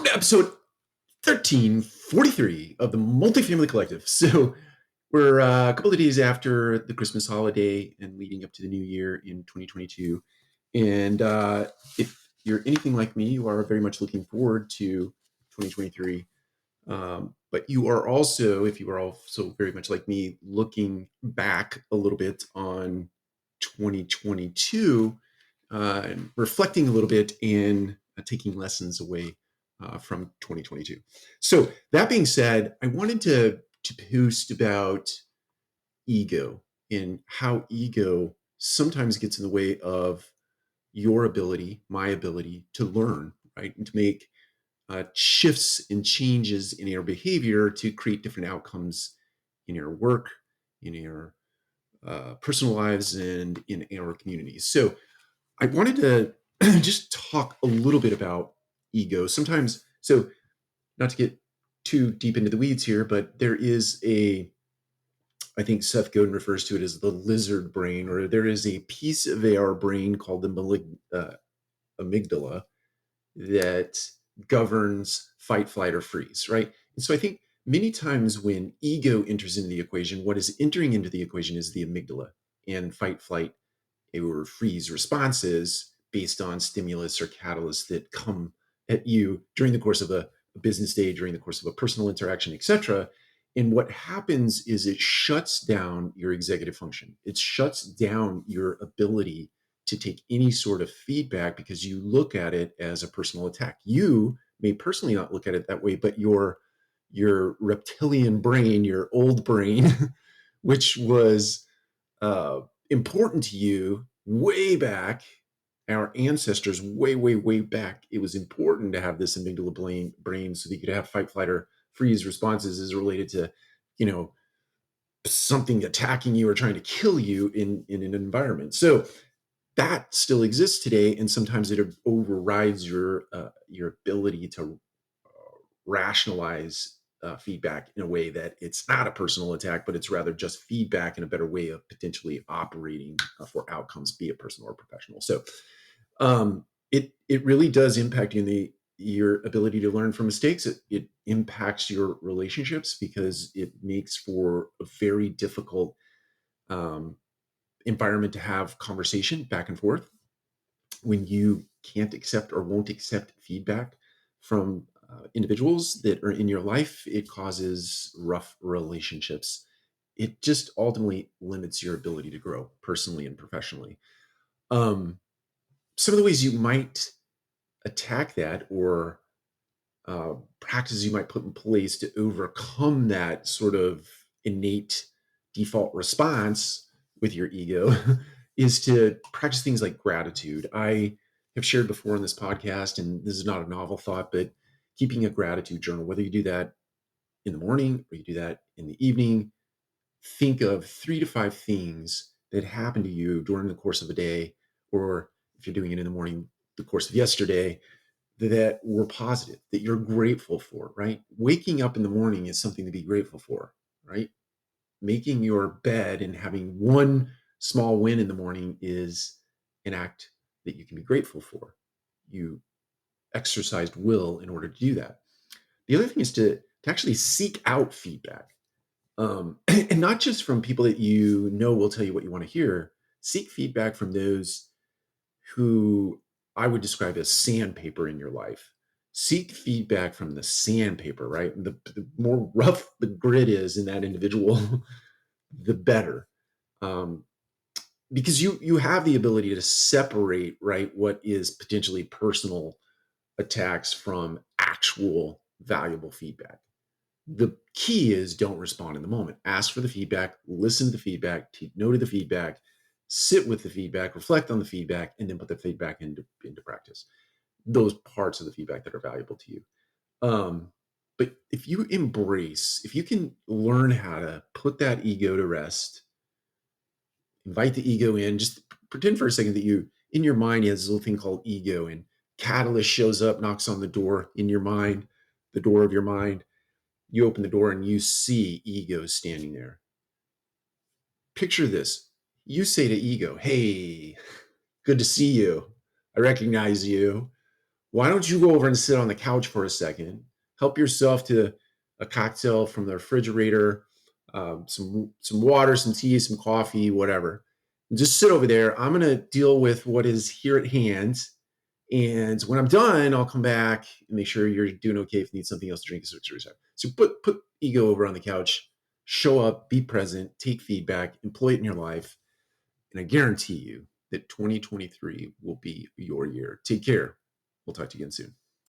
Welcome to episode 1343 of the Multifamily Collective. So we're a couple of days after the Christmas holiday and leading up to the new year in 2022. And if you're anything like me, you are very much looking forward to 2023. But you are also, if you are also very much like me, looking back a little bit on 2022 and reflecting a little bit and taking lessons away from 2022. So that being said, I wanted to post about ego and how ego sometimes gets in the way of your ability, my ability to learn, right, and to make shifts and changes in our behavior to create different outcomes in our work, in our personal lives, and in our communities. So I wanted to just talk a little bit about ego. Sometimes, so not to get too deep into the weeds here, but there is I think Seth Godin refers to it as the lizard brain, or there is a piece of our brain called the amygdala that governs fight, flight, or freeze, right? And so I think many times when ego enters into the equation, what is entering into the equation is the amygdala and fight, flight, or freeze responses based on stimulus or catalysts that come at you during the course of a business day, during the course of a personal interaction, etc. And what happens is it shuts down your executive function. It shuts down your ability to take any sort of feedback because you look at it as a personal attack. You may personally not look at it that way, but your reptilian brain, your old brain, which was important to you way back, our ancestors way back, it was important to have this amygdala brain so that you could have fight, flight, or freeze responses as related to, you know, something attacking you or trying to kill you in an environment. So that still exists today, and sometimes it overrides your ability to rationalize feedback in a way that it's not a personal attack, but it's rather just feedback and a better way of potentially operating for outcomes, be it personal or professional. So it really does impact you in your ability to learn from mistakes. It impacts your relationships because it makes for a very difficult environment to have conversation back and forth when you can't accept or won't accept feedback from individuals that are in your life. It causes rough relationships. It just ultimately limits your ability to grow personally and professionally. Some of the ways you might attack that, or practices you might put in place to overcome that sort of innate default response with your ego is to practice things like gratitude. I have shared before on this podcast, and this is not a novel thought, but keeping a gratitude journal, whether you do that in the morning or you do that in the evening, think of 3 to 5 things that happened to you during the course of a day, or if you're doing it in the morning, the course of yesterday, that were positive, that you're grateful for, right? Waking up in the morning is something to be grateful for, right? Making your bed and having one small win in the morning is an act that you can be grateful for. You exercised will in order to do that. The other thing is to actually seek out feedback. And not just from people that you know will tell you what you want to hear. Seek feedback from those who I would describe as sandpaper in your life. Seek feedback from the sandpaper, right? The more rough the grit is in that individual, the better. Because you have the ability to separate, right, what is potentially personal attacks from actual valuable feedback. The key is don't respond in the moment. Ask for the feedback, listen to the feedback, take note of the feedback, sit with the feedback, reflect on the feedback, and then put the feedback into practice. Those parts of the feedback that are valuable to you. But if you can learn how to put that ego to rest, invite the ego in, just pretend for a second that you, in your mind, you have this little thing called ego, and catalyst shows up, knocks on the door in your mind, the door of your mind. You open the door and you see ego standing there. Picture this. You say to ego, "Hey, good to see you. I recognize you. Why don't you go over and sit on the couch for a second? Help yourself to a cocktail from the refrigerator, some water, some tea, some coffee, whatever. And just sit over there. I'm going to deal with what is here at hand. And when I'm done, I'll come back and make sure you're doing okay. If you need something else to drink, etc. So put ego over on the couch, show up, be present, take feedback, employ it in your life. And I guarantee you that 2023 will be your year. Take care. We'll talk to you again soon.